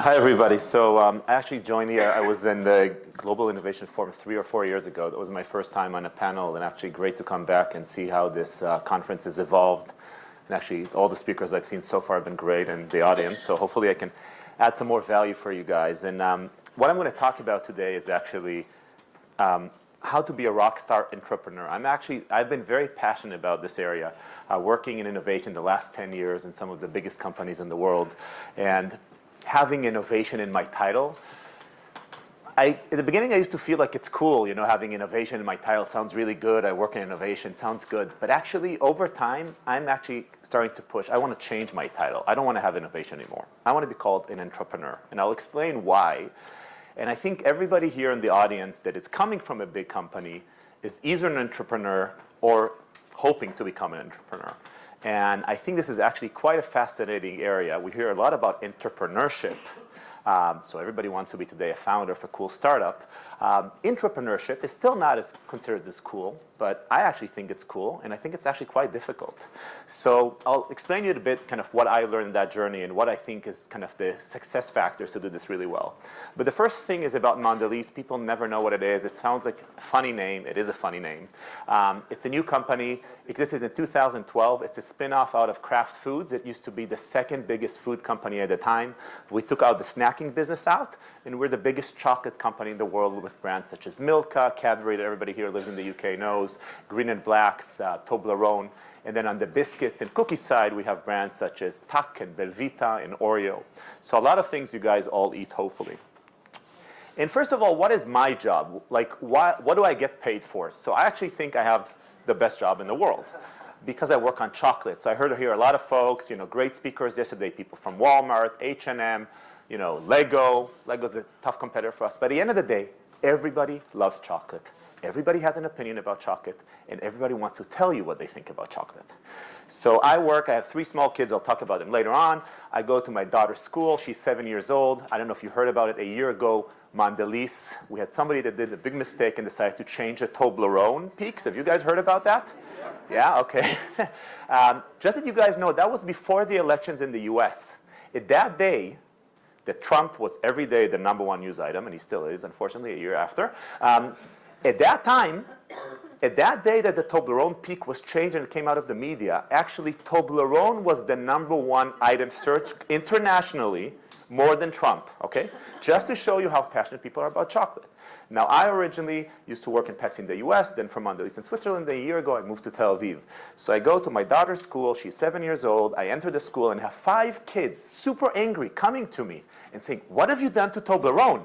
Hi, everybody. So I actually joined here. I was in the Global Innovation Forum 3 or 4 years ago. That was my first time on a panel, and actually great to come back and see how this conference has evolved. And actually, all the speakers I've seen so far have been great, and the audience. So hopefully I can add some more value for you guys. And what I'm going to talk about today is actually how to be a rock star intrapreneur. I've been very passionate about this area, working in innovation the last 10 years in some of the biggest companies in the world. And having innovation in my title, at the beginning I used to feel like it's cool, having innovation in my title sounds really good. I work in innovation, sounds good. But actually, over time, I'm actually starting to push. I want to change my title. I don't want to have innovation anymore. I want to be called an intrapreneur. And I'll explain why. And I think everybody here in the audience that is coming from a big company is either an entrepreneur or hoping to become an entrepreneur. And I think this is actually quite a fascinating area. We hear a lot about entrepreneurship. So everybody wants to be today a founder of a cool startup. Entrepreneurship is still not as considered as cool, but I actually think it's cool, and I think it's actually quite difficult. So I'll explain to you a bit kind of what I learned in that journey and what I think is kind of the success factors to do this really well. But the first thing is about Mondelez. People never know what it is. It sounds like a funny name. It is a funny name. It's a new company. Existed in 2012. It's a spin-off out of Kraft Foods. It used to be the second biggest food company at the time. We took out the snacking business out, and we're the biggest chocolate company in the world with brands such as Milka, Cadbury, that everybody here lives in the UK knows, Green and Blacks, Toblerone. And then on the biscuits and cookie side, we have brands such as Tuck and Belvita and Oreo. So a lot of things you guys all eat, hopefully. And first of all, what is my job? Like, what do I get paid for? So I actually think I have the best job in the world because I work on chocolate. So I heard here a lot of folks, great speakers yesterday, people from Walmart, H&M, Lego. Lego's a tough competitor for us. But at the end of the day, everybody loves chocolate. Everybody has an opinion about chocolate, and everybody wants to tell you what they think about chocolate. So I have 3 small kids. I'll talk about them later on. I go to my daughter's school. She's 7 years old. I don't know if you heard about it. A year ago, Mondelez, we had somebody that did a big mistake and decided to change the Toblerone peaks. Have you guys heard about that? Yeah, okay. Just that you guys know, that was before the elections in the US. At that day, that Trump was every day the #1 news item, and he still is, unfortunately, a year after. At that time, at that day that the Toblerone peak was changed and it came out of the media, actually Toblerone was the #1 item searched internationally more than Trump, okay? Just to show you how passionate people are about chocolate. Now, I originally used to work in Pepsi in the US, then from Mondelez in Switzerland. A year ago, I moved to Tel Aviv. So I go to my daughter's school. She's 7 years old. I enter the school and have 5 kids, super angry, coming to me and saying, "What have you done to Toblerone?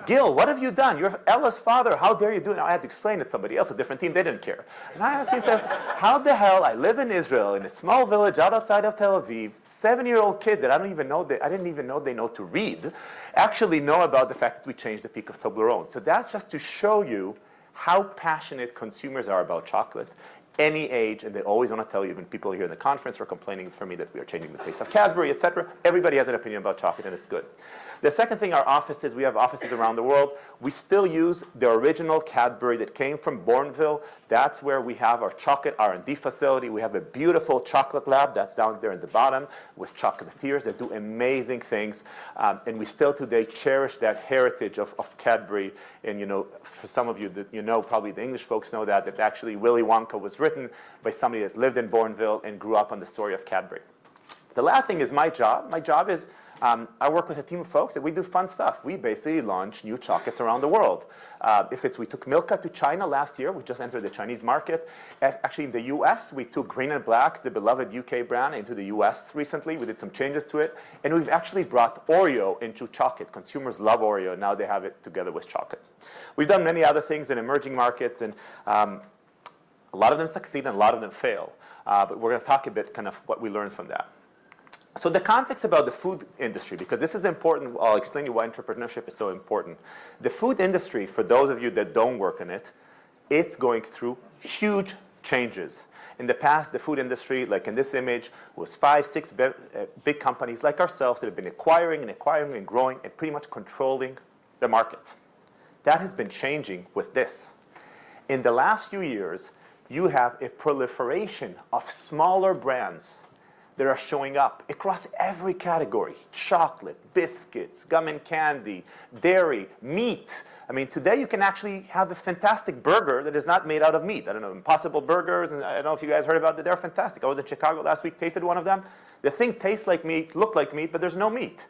Gil, what have you done? You're Ella's father. How dare you do it?" Now, I had to explain it to somebody else, a different team. They didn't care. And I asked him, he says, "How the hell? I live in Israel, in a small village outside of Tel Aviv. 7-year-old kids that I didn't even know they know to read, actually know about the fact that we changed the peak of Toblerone." So that's just to show you how passionate consumers are about chocolate. Any age, and they always want to tell you, when people here in the conference are complaining for me that we are changing the taste of Cadbury, etc. Everybody has an opinion about chocolate, and it's good. The second thing, our offices, we have offices around the world. We still use the original Cadbury that came from Bourneville. That's where we have our chocolate R&D facility. We have a beautiful chocolate lab that's down there in the bottom with chocolatiers that do amazing things. And we still today cherish that heritage of Cadbury. And for some of you that probably the English folks know that actually Willy Wonka was written by somebody that lived in Bourneville and grew up on the story of Cadbury. The last thing is my job. My job is I work with a team of folks that we do fun stuff. We basically launch new chocolates around the world. We took Milka to China last year. We just entered the Chinese market. Actually, in the US, we took Green and Blacks, the beloved UK brand, into the US recently. We did some changes to it. And we've actually brought Oreo into chocolate. Consumers love Oreo. Now they have it together with chocolate. We've done many other things in emerging markets, and a lot of them succeed and a lot of them fail. But we're going to talk a bit kind of what we learned from that. So the context about the food industry, because this is important, I'll explain to you why entrepreneurship is so important. The food industry, for those of you that don't work in it, it's going through huge changes. In the past, the food industry, like in this image, was 5, 6 big companies like ourselves that have been acquiring and growing and pretty much controlling the market. That has been changing with this. In the last few years, you have a proliferation of smaller brands that are showing up across every category: chocolate, biscuits, gum and candy, dairy, meat. I mean, today you can actually have a fantastic burger that is not made out of meat. I don't know, Impossible Burgers, and I don't know if you guys heard about that. They're fantastic. I was in Chicago last week, tasted one of them. The thing tastes like meat, look like meat, but there's no meat.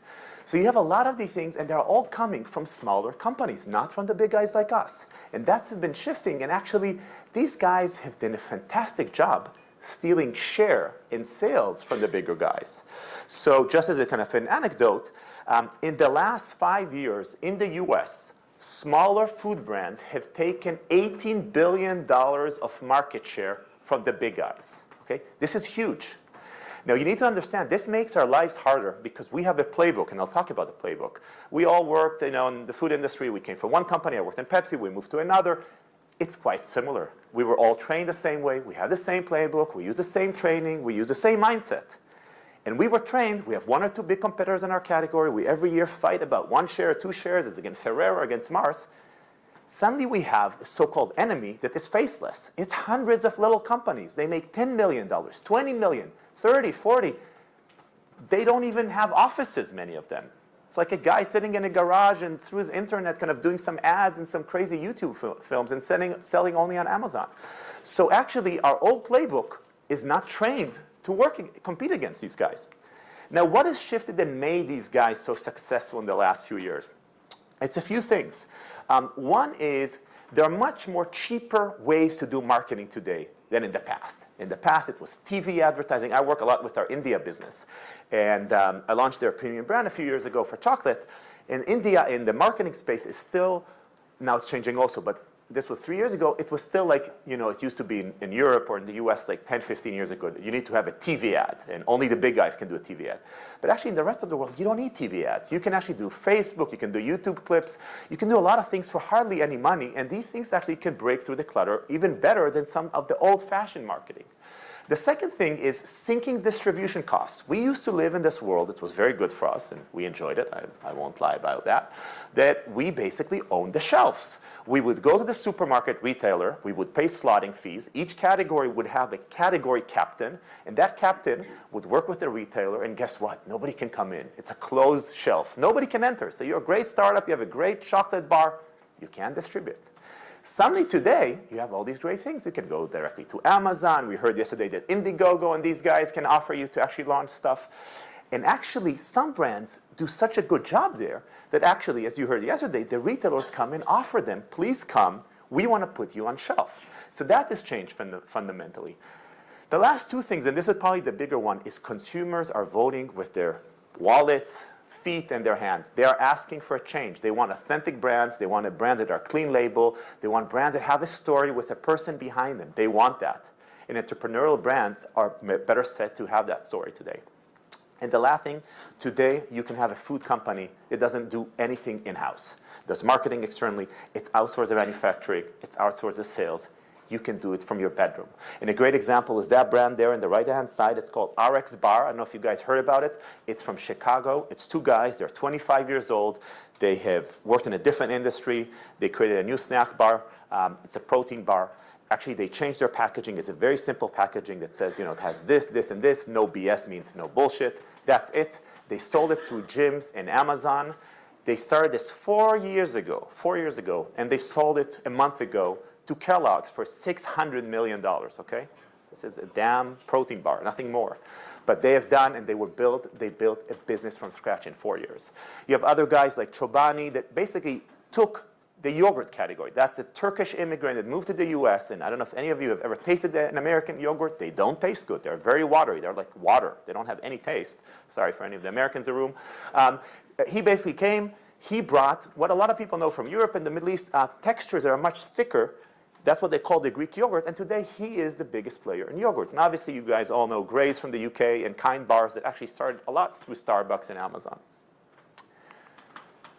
So you have a lot of these things, and they're all coming from smaller companies, not from the big guys like us. And that's been shifting, and actually, these guys have done a fantastic job stealing share in sales from the bigger guys. So just as a kind of an anecdote, in the last 5 years in the US, smaller food brands have taken $18 billion of market share from the big guys. Okay? This is huge. Now, you need to understand, this makes our lives harder because we have a playbook, and I'll talk about the playbook. We all worked, in the food industry. We came from one company. I worked in Pepsi. We moved to another. It's quite similar. We were all trained the same way. We have the same playbook. We use the same training. We use the same mindset. And we were trained. We have 1 or 2 big competitors in our category. We every year fight about 1 share or 2 shares. It's against Ferrero, against Mars. Suddenly we have a so-called enemy that is faceless. It's hundreds of little companies. They make $10 million, $20 million, 30, 40. They don't even have offices, many of them. It's like a guy sitting in a garage and through his internet kind of doing some ads and some crazy YouTube films and selling only on Amazon. So actually, our old playbook is not trained to compete against these guys. Now, what has shifted and made these guys so successful in the last few years? It's a few things. One is there are much more cheaper ways to do marketing today than in the past. In the past, it was TV advertising. I work a lot with our India business. And I launched their premium brand a few years ago for chocolate. In India, in the marketing space, is still, now it's changing also, but this was 3 years ago. It was still like, it used to be in Europe or in the US like 10, 15 years ago. You need to have a TV ad, and only the big guys can do a TV ad. But actually, in the rest of the world, you don't need TV ads. You can actually do Facebook. You can do YouTube clips. You can do a lot of things for hardly any money, and these things actually can break through the clutter even better than some of the old-fashioned marketing. The second thing is syncing distribution costs. We used to live in this world. It was very good for us, and we enjoyed it. I won't lie about that we basically owned the shelves. We would go to the supermarket retailer. We would pay slotting fees. Each category would have a category captain, and that captain would work with the retailer, and guess what? Nobody can come in. It's a closed shelf. Nobody can enter. So you're a great startup. You have a great chocolate bar. You can't distribute. Suddenly today, you have all these great things. You can go directly to Amazon. We heard yesterday that Indiegogo and these guys can offer you to actually launch stuff. And actually, some brands do such a good job there that actually, as you heard yesterday, the retailers come and offer them, please come, we want to put you on shelf. So that has changed fundamentally. The last 2 things, and this is probably the bigger one, is consumers are voting with their wallets, feet, and their hands. They are asking for a change. They want authentic brands. They want brands that are clean label. They want brands that have a story with a person behind them. They want that. And entrepreneurial brands are better set to have that story today. And the last thing, today you can have a food company that doesn't do anything in-house. It does marketing externally, it outsources the manufacturing, it outsources the sales. You can do it from your bedroom. And a great example is that brand there on the right-hand side. It's called RX Bar. I don't know if you guys heard about it. It's from Chicago. It's 2 guys. They're 25 years old. They have worked in a different industry. They created a new snack bar. It's a protein bar. Actually, they changed their packaging. It's a very simple packaging that says, it has this, this, and this. No BS means no bullshit. That's it. They sold it through gyms and Amazon. They started this 4 years ago, and they sold it a month ago to Kellogg's for $600 million, okay? This is a damn protein bar, nothing more. But they have done, and they built a business from scratch in 4 years. You have other guys like Chobani that basically took the yogurt category. That's a Turkish immigrant that moved to the US, and I don't know if any of you have ever tasted an American yogurt. They don't taste good. They're very watery. They're like water. They don't have any taste. Sorry for any of the Americans in the room. He basically came. He brought what a lot of people know from Europe and the Middle East, textures that are much thicker. That's what they call the Greek yogurt, and today he is the biggest player in yogurt. And obviously you guys all know Gray's from the UK and Kind bars that actually started a lot through Starbucks and Amazon.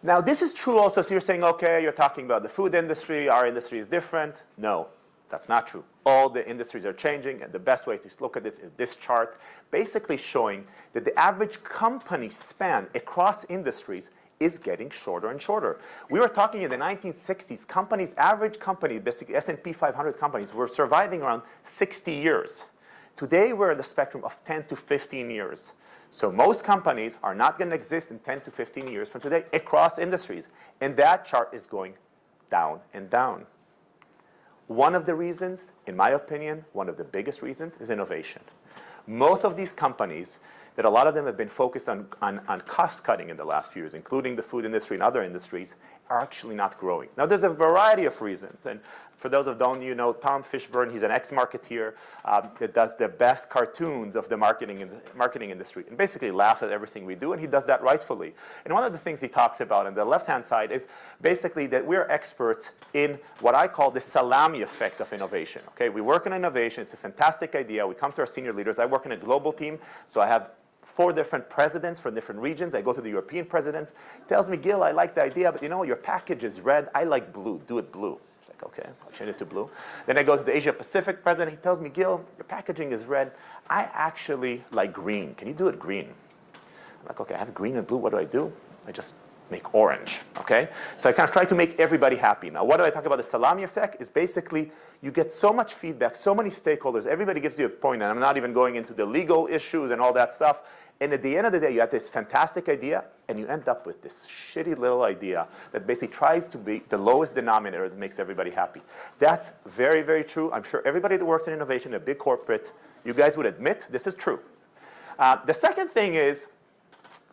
Now, this is true also. So you're saying, okay, you're talking about the food industry. Our industry is different. No, that's not true. All the industries are changing, and the best way to look at this is this chart, basically showing that the average company span across industries is getting shorter and shorter. We were talking in the 1960s, average company, basically S&P 500 companies, were surviving around 60 years. Today, we're in the spectrum of 10 to 15 years. So most companies are not going to exist in 10 to 15 years from today across industries. And that chart is going down and down. One of the reasons, in my opinion, one of the biggest reasons is innovation. Most of these companies, that a lot of them have been focused on cost cutting in the last few years, including the food industry and other industries, are actually not growing. Now, there's a variety of reasons. And for those who don't, you know, Tom Fishburne, he's an ex-marketeer that does the best cartoons of the marketing industry and basically laughs at everything we do, and he does that rightfully. And one of the things he talks about on the left-hand side is basically that we're experts in what I call the salami effect of innovation. Okay, we work on innovation. It's a fantastic idea. We come to our senior leaders. I work in a global team, so I have 4 different presidents from different regions. I go to the European president. Tells me, Gil, I like the idea, but you know, your package is red. I like blue. Do it blue. It's like, okay, I'll change it to blue. Then I go to the Asia Pacific president. He tells me, Gil, your packaging is red. I actually like green. Can you do it green? I'm like, okay, I have green and blue. What do? I just make orange, okay? So I kind of try to make everybody happy. Now, what do I talk about? The salami effect is basically you get so much feedback, so many stakeholders, everybody gives you a point, and I'm not even going into the legal issues and all that stuff. And at the end of the day, you have this fantastic idea, and you end up with this shitty little idea that basically tries to be the lowest denominator that makes everybody happy. That's very, very true. I'm sure everybody that works in innovation, a big corporate, you guys would admit this is true. The second thing is,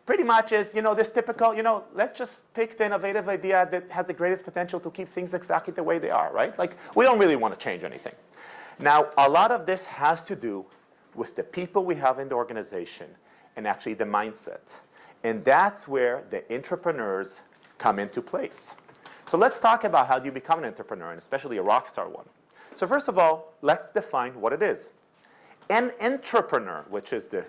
pretty much is, you know, this typical, you know, let's just pick the innovative idea that has the greatest potential to keep things exactly the way they are, right? Like, we don't really want to change anything. Now, a lot of this has to do with the people we have in the organization and actually the mindset. And that's where the intrapreneurs come into place. So let's talk about how do you become an entrepreneur, and especially a rock star one. So first of all, let's define what it is. An intrapreneur, which is the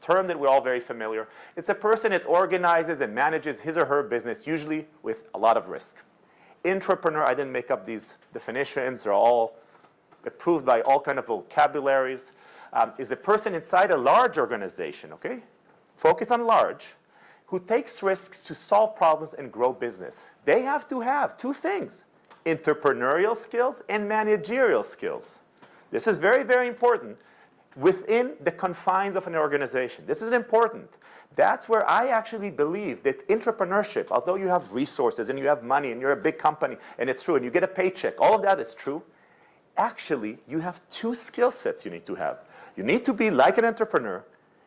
term that we're all very familiar. It's a person that organizes and manages his or her business, usually with a lot of risk. Intrapreneur, I didn't make up these definitions. They're all approved by all kind of vocabularies. Is a person inside a large organization, okay? Focus on large, who takes risks to solve problems and grow business. They have to have 2 things, entrepreneurial skills and managerial skills. This is very, very important. Within the confines of an organization. This is important. That's where I actually believe that entrepreneurship, although you have resources and you have money and you're a big company and it's true and you get a paycheck, all of that is true. Actually, you have 2 skill sets you need to have. You need to be like an entrepreneur,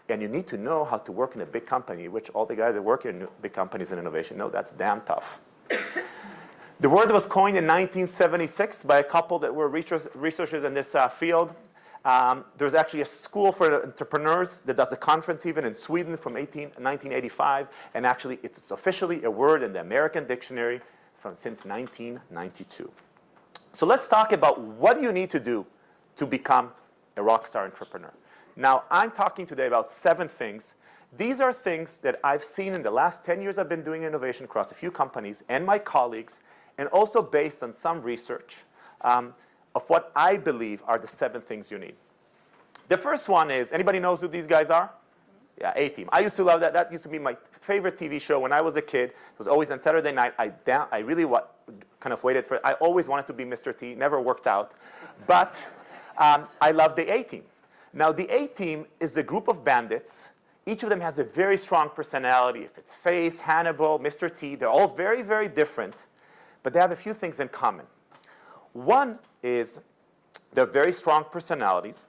and you need to know how to work in a big company, which all the guys that work in big companies in innovation know that's damn tough. The word was coined in 1976 by a couple that were researchers in this field. There's actually a school for entrepreneurs that does a conference even in Sweden from 1985, and actually it's officially a word in the American dictionary since 1992. So let's talk about what do you need to do to become a rockstar entrepreneur. Now, I'm talking today about 7 things. These are things that I've seen in the last 10 years I've been doing innovation across a few companies and my colleagues, and also based on some research of what I believe are the 7 things you need. The first one is, anybody knows who these guys are? Yeah, A-Team. I used to love that. That used to be my favorite TV show when I was a kid. It was always on Saturday night. I really kind of waited for it. I always wanted to be Mr. T. Never worked out. But I love the A-Team. Now, the A-Team is a group of bandits. Each of them has a very strong personality. If it's Face, Hannibal, Mr. T, they're all very, very different. But they have a few things in common. One is they're very strong personalities.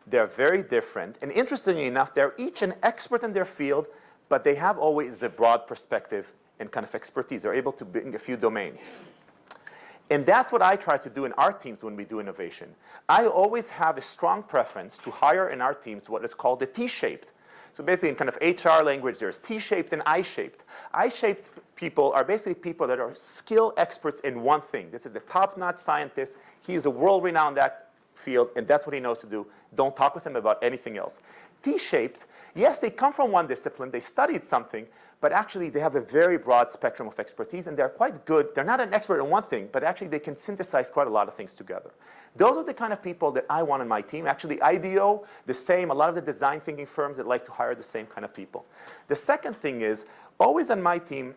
They're very different. And interestingly enough, they're each an expert in their field, but they have always a broad perspective and kind of expertise. They're able to bring a few domains. And that's what I try to do in our teams when we do innovation. I always have a strong preference to hire in our teams what is called the T-shaped. So basically in kind of HR language, there's T-shaped and I-shaped. I-shaped people are basically people that are skill experts in one thing. This is the top-notch scientist. He is a world-renowned in that field, and that's what he knows to do. Don't talk with him about anything else. T-shaped, yes, they come from one discipline. They studied something, but actually they have a very broad spectrum of expertise, and they're quite good. They're not an expert in one thing, but actually they can synthesize quite a lot of things together. Those are the kind of people that I want in my team. Actually, IDEO, the same. A lot of the design thinking firms that like to hire the same kind of people. The second thing is, always on my team,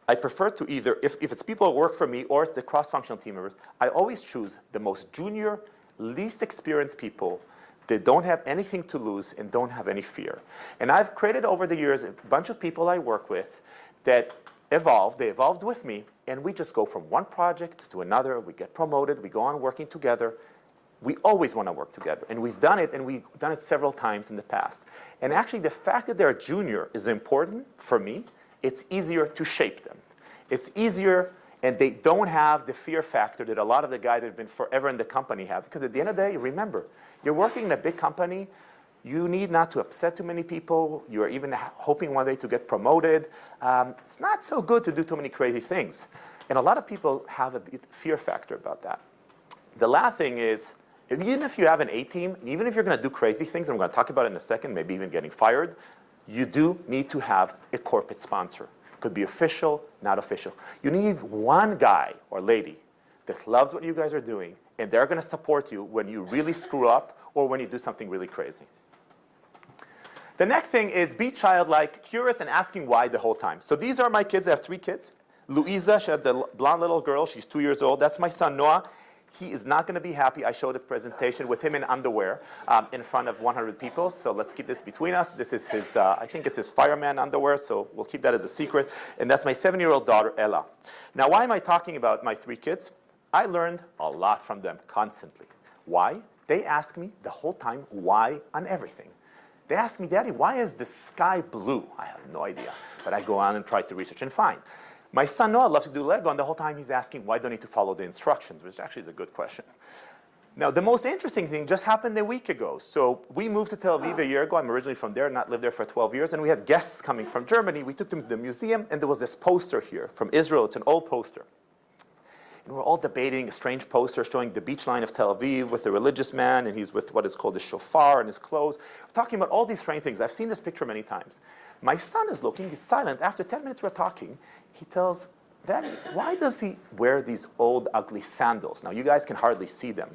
I prefer to either, if it's people who work for me or it's the cross-functional team members, I always choose the most junior, least experienced people They don't have anything to lose and don't have any fear. And I've created over the years a bunch of people I work with that evolved. They evolved with me, and we just go from one project to another. We get promoted. We go on working together. We always want to work together, and we've done it, and we've done it several times in the past. And actually, the fact that they're a junior is important for me. It's easier to shape them. It's easier, and they don't have the fear factor that a lot of the guys that have been forever in the company have. Because at the end of the day, remember, you're working in a big company. You need not to upset too many people. You're even hoping one day to get promoted. It's not so good to do too many crazy things. And a lot of people have a fear factor about that. The last thing is, even if you have an A-team, even if you're going to do crazy things, and I'm going to talk about it in a second, maybe even getting fired, you do need to have a corporate sponsor. Could be official, not official. You need one guy or lady that loves what you guys are doing, and they're going to support you when you really screw up or when you do something really crazy. The next thing is be childlike, curious, and asking why the whole time. So these are my kids. I have 3 kids. Louisa, she has the blonde little girl. She's 2 years old. That's my son, Noah. He is not going to be happy. I showed a presentation with him in underwear in front of 100 people. So let's keep this between us. This is his, I think it's his fireman underwear, so we'll keep that as a secret. And that's my 7-year-old daughter, Ella. Now, why am I talking about my 3 kids? I learned a lot from them constantly. Why? They ask me the whole time why on everything. They ask me, Daddy, why is the sky blue? I have no idea. But I go on and try to research and find. My son Noah loves to do Lego, and the whole time he's asking, why do I need to follow the instructions? Which actually is a good question. Now, the most interesting thing just happened a week ago. So we moved to Tel Aviv a year ago. I'm originally from there, not lived there for 12 years. And we had guests coming from Germany. We took them to the museum, and there was this poster here from Israel. It's an old poster. And we're all debating a strange poster showing the beach line of Tel Aviv with a religious man, and he's with what is called a shofar in his clothes. We're talking about all these strange things. I've seen this picture many times. My son is looking. He's silent. After 10 minutes we're talking, he tells, Daddy, why does he wear these old, ugly sandals? Now, you guys can hardly see them.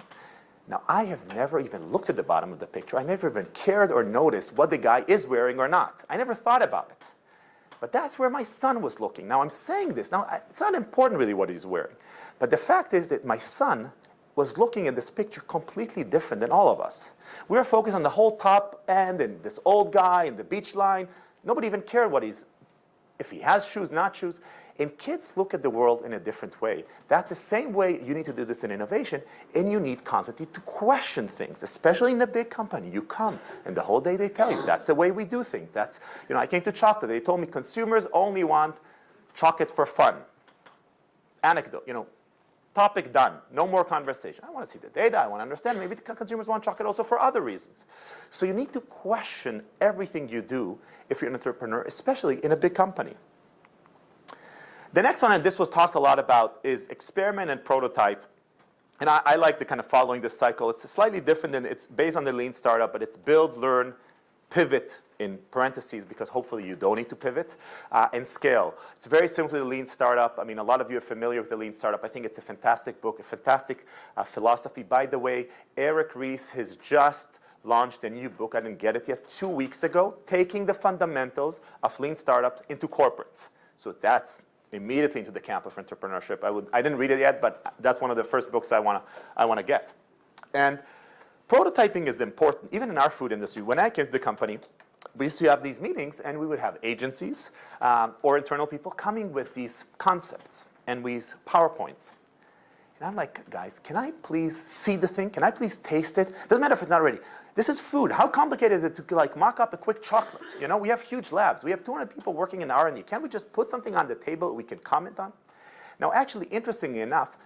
Now, I have never even looked at the bottom of the picture. I never even cared or noticed what the guy is wearing or not. I never thought about it. But that's where my son was looking. Now, I'm saying this. Now, it's not important really what he's wearing. But the fact is that my son was looking at this picture completely different than all of us. We were focused on the whole top end and this old guy and the beach line. Nobody even cared what if he has shoes, not shoes. And kids look at the world in a different way. That's the same way you need to do this in innovation, and you need constantly to question things, especially in a big company. You come, and the whole day they tell you, that's the way we do things. That's, I came to chocolate. They told me consumers only want chocolate for fun. Anecdote, topic done. No more conversation. I want to see the data. I want to understand. Maybe the consumers want chocolate also for other reasons. So you need to question everything you do if you're an entrepreneur, especially in a big company. The next one, and this was talked a lot about, is experiment and prototype. And I like the kind of following this cycle. It's slightly different than, it's based on the lean startup, but it's build, learn, pivot in parentheses, because hopefully you don't need to pivot, and scale. It's very similar to the lean startup. I mean, a lot of you are familiar with the lean startup. I think it's a fantastic book, a fantastic philosophy. By the way, Eric Ries has just launched a new book. I didn't get it yet, 2 weeks ago, taking the fundamentals of lean startups into corporates. So that's immediately into the camp of entrepreneurship. I didn't read it yet, but that's one of the first books I want to get. And prototyping is important, even in our food industry. When I came to the company, we used to have these meetings, and we would have agencies or internal people coming with these concepts and these PowerPoints. And I'm like, guys, can I please see the thing? Can I please taste it? Doesn't matter if it's not ready. This is food. How complicated is it to mock up a quick chocolate? We have huge labs. We have 200 people working in R&D. Can't we just put something on the table we can comment on? Now, actually, interestingly enough,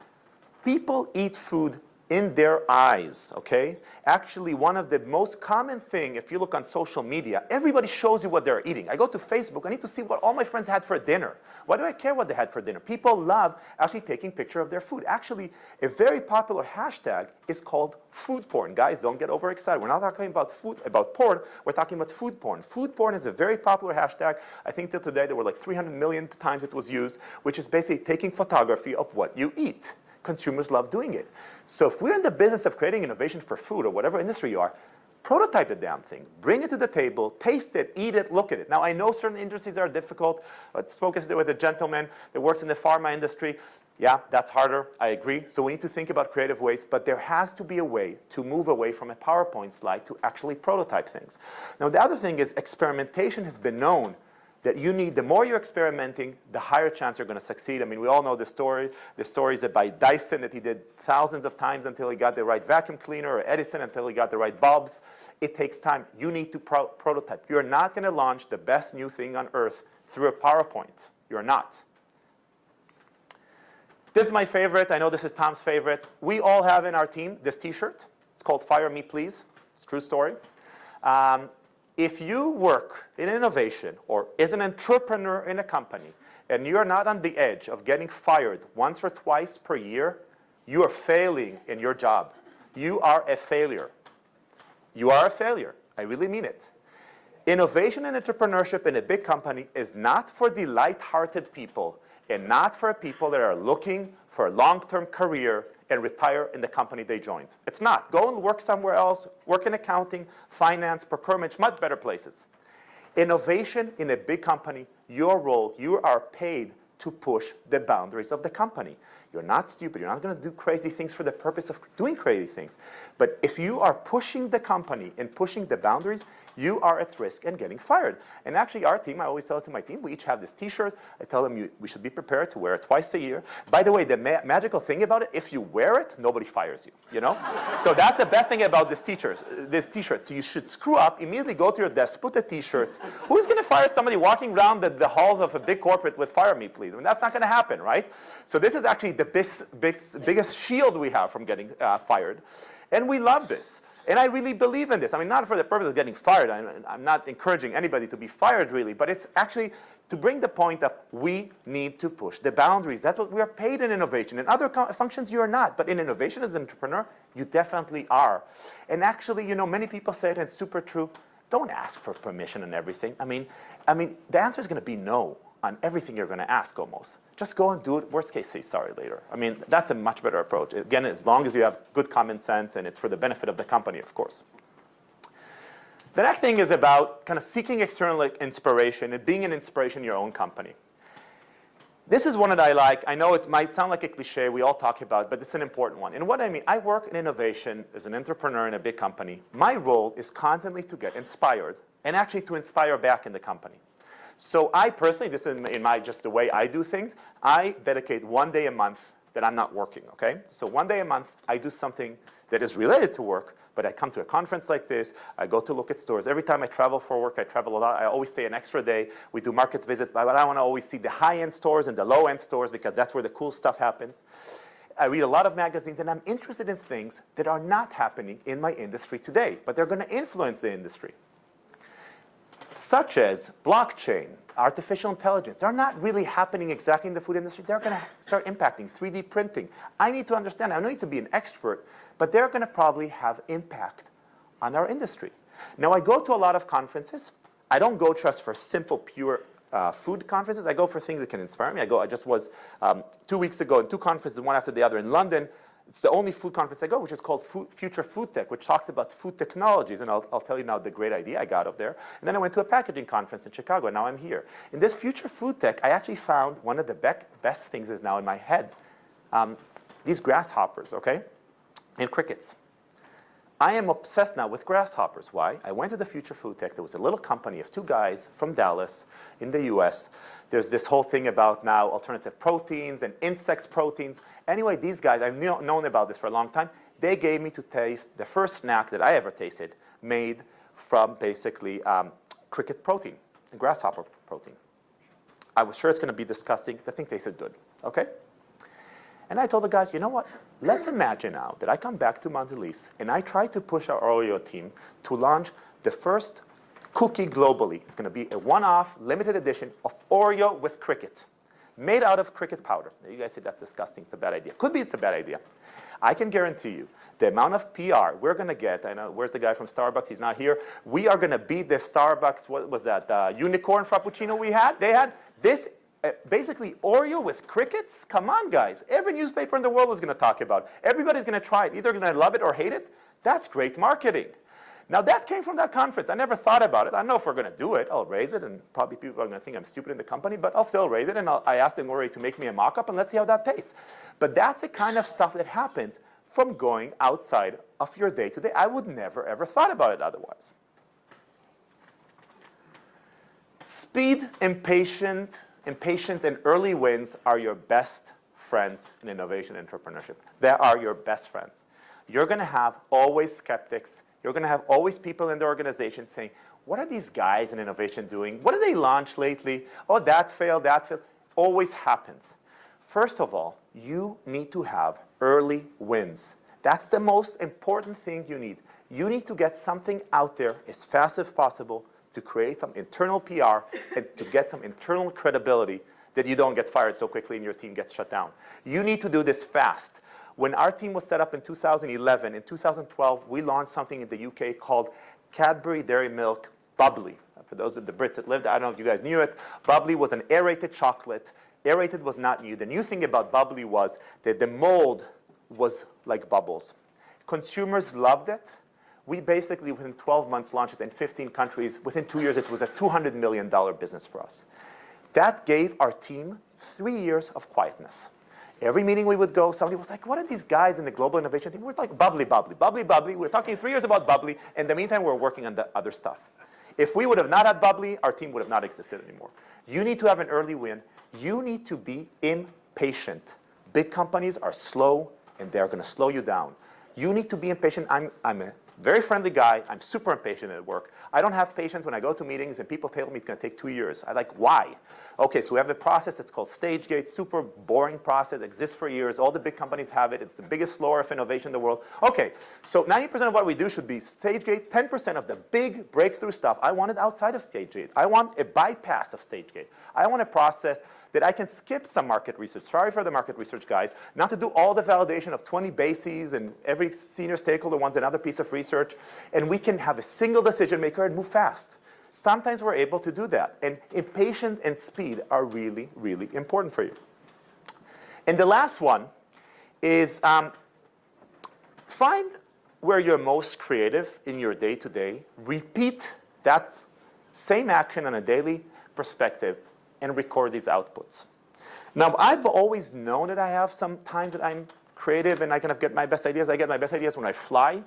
people eat food in their eyes, okay? Actually, one of the most common thing, if you look on social media, everybody shows you what they're eating. I go to Facebook, I need to see what all my friends had for dinner. Why do I care what they had for dinner? People love actually taking picture of their food. Actually, a very popular hashtag is called food porn. Guys, don't get overexcited. We're not talking about porn, we're talking about food porn. Food porn is a very popular hashtag. I think till today there were like 300 million times it was used, which is basically taking photography of what you eat. Consumers love doing it. So if we're in the business of creating innovation for food or whatever industry you are, prototype the damn thing. Bring it to the table, taste it, eat it, look at it. Now, I know certain industries are difficult. I spoke with a gentleman that works in the pharma industry. Yeah, that's harder, I agree. So we need to think about creative ways, but there has to be a way to move away from a PowerPoint slide to actually prototype things. Now the other thing is experimentation has been known that you need, the more you're experimenting, the higher chance you're going to succeed. I mean, we all know the story. The story is about Dyson that he did thousands of times until he got the right vacuum cleaner, or Edison until he got the right bulbs. It takes time. You need to prototype. You're not going to launch the best new thing on earth through a PowerPoint. You're not. This is my favorite. I know this is Tom's favorite. We all have in our team this T-shirt. It's called Fire Me Please. It's a true story. If you work in innovation or is an entrepreneur in a company and you're not on the edge of getting fired once or twice per year, you are failing in your job. You are a failure. You are a failure. I really mean it. Innovation and entrepreneurship in a big company is not for the light-hearted people and not for people that are looking for a long-term career and retire in the company they joined. It's not. Go and work somewhere else, work in accounting, finance, procurement, much better places. Innovation in a big company, your role, you are paid to push the boundaries of the company. You're not stupid. You're not going to do crazy things for the purpose of doing crazy things. But if you are pushing the company and pushing the boundaries, you are at risk and getting fired. And actually, our team, I always tell it to my team, we each have this T-shirt. I tell them we should be prepared to wear it twice a year. By the way, the magical thing about it, if you wear it, nobody fires you, you know? So that's the best thing about this T-shirt. So you should screw up, immediately go to your desk, put the T-shirt. Who's going to fire somebody walking around the halls of a big corporate with "Fire me, please"? I mean, that's not going to happen, right? So this is actually the biggest shield we have from getting fired. And we love this. And I really believe in this. I mean, not for the purpose of getting fired. I'm not encouraging anybody to be fired, really. But it's actually to bring the point of we need to push the boundaries. That's what we are paid in innovation. In other functions, you are not. But in innovation as an entrepreneur, you definitely are. And actually, you know, many people say it, and it's super true. Don't ask for permission and everything. I mean, the answer is going to be no on everything you're going to ask almost. Just go and do it. Worst case, say sorry later. I mean, that's a much better approach. Again, as long as you have good common sense and it's for the benefit of the company, of course. The next thing is about kind of seeking external inspiration and being an inspiration in your own company. This is one that I like. I know it might sound like a cliche. We all talk about it, but it's an important one. And what I mean, I work in innovation as an entrepreneur in a big company. My role is constantly to get inspired and actually to inspire back in the company. So I personally, this is just the way I do things, I dedicate one day a month that I'm not working, okay? So one day a month, I do something that is related to work, but I come to a conference like this, I go to look at stores. Every time I travel for work, I travel a lot. I always stay an extra day. We do market visits, but I want to always see the high-end stores and the low-end stores because that's where the cool stuff happens. I read a lot of magazines, and I'm interested in things that are not happening in my industry today, but they're going to influence the industry, such as blockchain, artificial intelligence. They're not really happening exactly in the food industry. They're going to start impacting 3D printing. I need to understand. I don't need to be an expert, but they're going to probably have impact on our industry. Now, I go to a lot of conferences. I don't go just for simple, pure food conferences. I go for things that can inspire me. I just was 2 weeks ago in two conferences, one after the other in London. It's the only food conference I go, which is called Future Food Tech, which talks about food technologies. And I'll tell you now the great idea I got of there. And then I went to a packaging conference in Chicago, and now I'm here. In this Future Food Tech, I actually found one of the best things is now in my head. These grasshoppers, okay, and crickets. I am obsessed now with grasshoppers. Why? I went to the Future Food Tech. There was a little company of two guys from Dallas in the US. There's this whole thing about now alternative proteins and insects proteins. Anyway, these guys, I've known about this for a long time. They gave me to taste the first snack that I ever tasted made from basically cricket protein, grasshopper protein. I was sure it's going to be disgusting. The thing tasted good, okay? And I told the guys, you know what? Let's imagine now that I come back to Mondelez and I try to push our Oreo team to launch the first cookie globally. It's going to be a one-off, limited edition of Oreo with cricket, made out of cricket powder. Now, you guys say that's disgusting. It's a bad idea. Could be it's a bad idea. I can guarantee you the amount of PR we're going to get. I know, where's the guy from Starbucks? He's not here. We are going to beat the Starbucks, what was that, unicorn frappuccino we had? They had this. Basically, Oreo with crickets? Come on, guys. Every newspaper in the world is going to talk about it. Everybody's going to try it. Either going to love it or hate it. That's great marketing. Now, that came from that conference. I never thought about it. I don't know if we're going to do it. I'll raise it, and probably people are going to think I'm stupid in the company, but I'll still raise it, and I asked them already to make me a mock-up, and let's see how that tastes. But that's the kind of stuff that happens from going outside of your day-to-day. I would never, ever thought about it otherwise. Speed, impatience, and early wins are your best friends in innovation and entrepreneurship. They are your best friends. You're going to have always skeptics. You're going to have always people in the organization saying, what are these guys in innovation doing? What did they launch lately? Oh, that failed, that failed. Always happens. First of all, you need to have early wins. That's the most important thing you need. You need to get something out there as fast as possible to create some internal PR and to get some internal credibility that you don't get fired so quickly and your team gets shut down. You need to do this fast. When our team was set up in 2011, in 2012, we launched something in the UK called Cadbury Dairy Milk Bubbly. For those of the Brits that lived, I don't know if you guys knew it, Bubbly was an aerated chocolate. Aerated was not new. The new thing about Bubbly was that the mold was like bubbles. Consumers loved it. We basically, within 12 months, launched it in 15 countries. Within 2 years, it was a $200 million business for us. That gave our team 3 years of quietness. Every meeting we would go, somebody was like, what are these guys in the global innovation team? We're like, bubbly, bubbly, bubbly, bubbly. We're talking 3 years about bubbly. In the meantime, we're working on the other stuff. If we would have not had bubbly, our team would have not existed anymore. You need to have an early win. You need to be impatient. Big companies are slow, and they're going to slow you down. You need to be impatient. I'm a very friendly guy. I'm super impatient at work. I don't have patience when I go to meetings and people tell me it's going to take 2 years. I like, why? Okay, so we have a process that's called stage gate, super boring process, exists for years. All the big companies have it. It's the biggest slower of innovation in the world. Okay, so 90% of what we do should be stage gate. 10% of the big breakthrough stuff, I want it outside of stage gate. I want a bypass of stage gate. I want a process that I can skip some market research. Sorry for the market research guys, not to do all the validation of 20 bases and every senior stakeholder wants another piece of research, and we can have a single decision maker and move fast. Sometimes we're able to do that, and impatience and speed are really, really important for you. And the last one is find where you're most creative in your day-to-day, repeat that same action on a daily perspective, and record these outputs. Now, I've always known that I have some times that I'm creative and I kind of get my best ideas. I get my best ideas when I fly,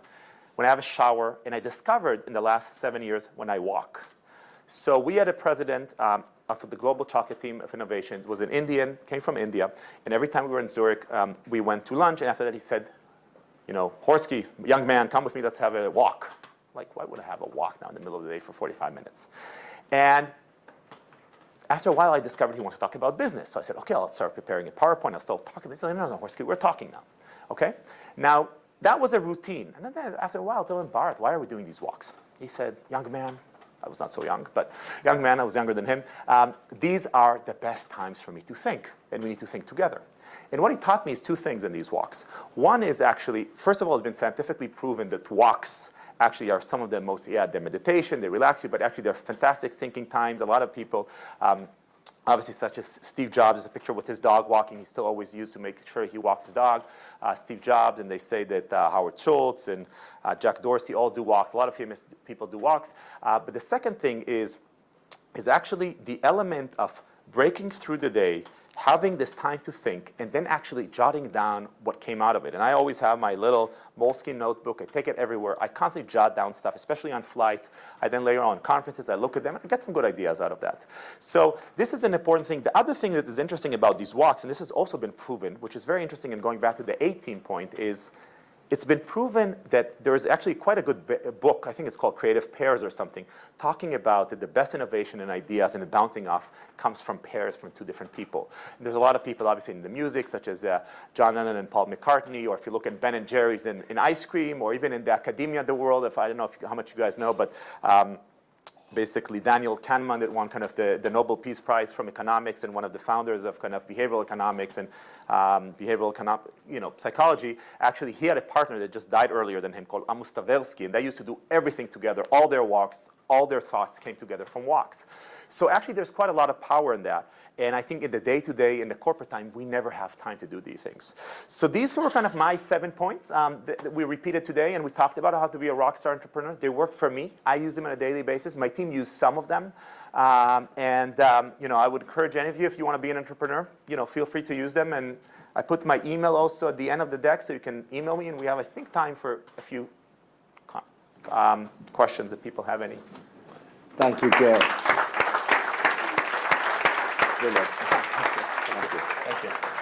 when I have a shower, and I discovered in the last 7 years when I walk. So we had a president of the global chocolate team of innovation. It was an Indian, came from India, and every time we were in Zurich, we went to lunch, and after that he said, you know, Horsky, young man, come with me, let's have a walk. Like, why would I have a walk now in the middle of the day for 45 minutes? And after a while, I discovered he wants to talk about business. So I said, OK, I'll start preparing a PowerPoint. I'll start talking. He said, no, Horsky, we're talking now. OK? Now, that was a routine. And then after a while, I told him, Bart, why are we doing these walks? He said, young man, I was not so young, but young man, I was younger than him. These are the best times for me to think, and we need to think together. And what he taught me is two things in these walks. One is actually, first of all, it's been scientifically proven that walks actually are some of the most, they're meditation, they relax you, but actually they're fantastic thinking times. A lot of people, obviously such as Steve Jobs, there's a picture with his dog walking. He's still always used to make sure he walks his dog. Steve Jobs, and they say that Howard Schultz and Jack Dorsey all do walks. A lot of famous people do walks. But the second thing is actually the element of breaking through the day, having this time to think, and then actually jotting down what came out of it. And I always have my little moleskin notebook. I take it everywhere. I constantly jot down stuff, especially on flights. I then later on conferences, I look at them, and I get some good ideas out of that. So this is an important thing. The other thing that is interesting about these walks, and this has also been proven, which is very interesting, and going back to the 18 point, is it's been proven that there is actually quite a good book, I think it's called Creative Pairs or something, talking about that the best innovation and ideas and the bouncing off comes from pairs from two different people. And there's a lot of people obviously in the music, such as John Lennon and Paul McCartney, or if you look at Ben and Jerry's in ice cream, or even in the academia of the world, I don't know how much you guys know, but basically Daniel Kahneman that won kind of the Nobel Peace Prize from economics and one of the founders of kind of behavioral economics and psychology. Actually, he had a partner that just died earlier than him called Amos Tversky, and they used to do everything together, all their walks, all their thoughts came together from walks. So actually, there's quite a lot of power in that. And I think in the day-to-day, in the corporate time, we never have time to do these things. So these were kind of my 7 points that we repeated today, and we talked about how to be a rock star entrepreneur. They work for me. I use them on a daily basis. My team used some of them. I would encourage any of you, if you want to be an entrepreneur, feel free to use them. And I put my email also at the end of the deck, so you can email me. And we have, I think, time for a few questions if people have any. Thank you, Gil. Brilliant. Thank you. Thank you.